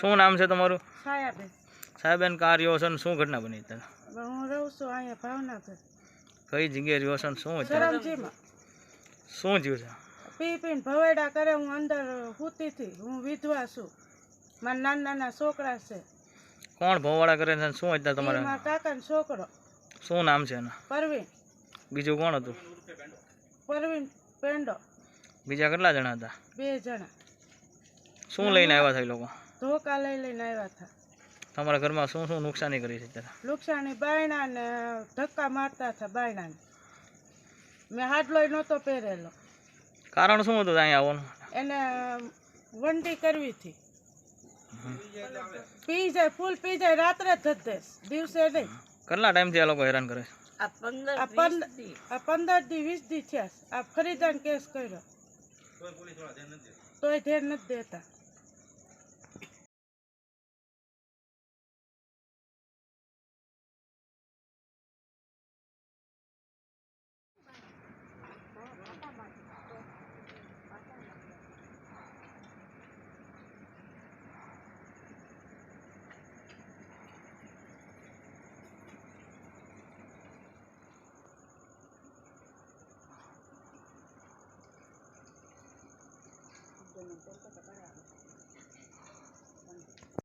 શું નામ છે તમારું? છાયાબેન. સાહેબેન કાર રહ્યો છો ને શું ઘટના બની અત્યારે? હું રહું છું અહીંયા ભાવનગર. કઈ જગ્યાએ રહ્યો છો ને શું ધરમજીમાં. શું થયું છે? પી પીને ભવેડા કરે. હું અંદર સૂતી હતી. હું વિધવા છું. મારા નાના નાના છોકરા છે. કોણ ભોવાડા કરે છે? શું અત્યારે તમારે? મારા કાકાનો છોકરો. શું નામ છે એના? પરવીન. બીજું કોણ હતું? પરવીન પેંડો. બીજા કેટલા જણા હતા? 2 જણા. શું લઈને આવ્યા હતા એ લોકો? ધોકા લઈને આવ્યા હતા. તમારા ઘરમાં શું શું નુકસાની કરી છે અત્યારે? નુકસાની બાયણા ને ધક્કા મારતા હતા બાયણાને. મેં હાડલોય નહોતો પહેરેલો. કારણ શું હતું અહીંયા આવવાનું? એને વંડી કરવી હતી. પી જાય, ફૂલ પી જાય. રાત્રે જ ધધેશ, દિવસે નહીં. કેટલા ટાઈમથી આ લોકો હેરાન કરે છે? આ 15 દી 20 દી થયા. આ ફરીદાન કેસ કર્યો તોય ધ્યાન નથી દેતા.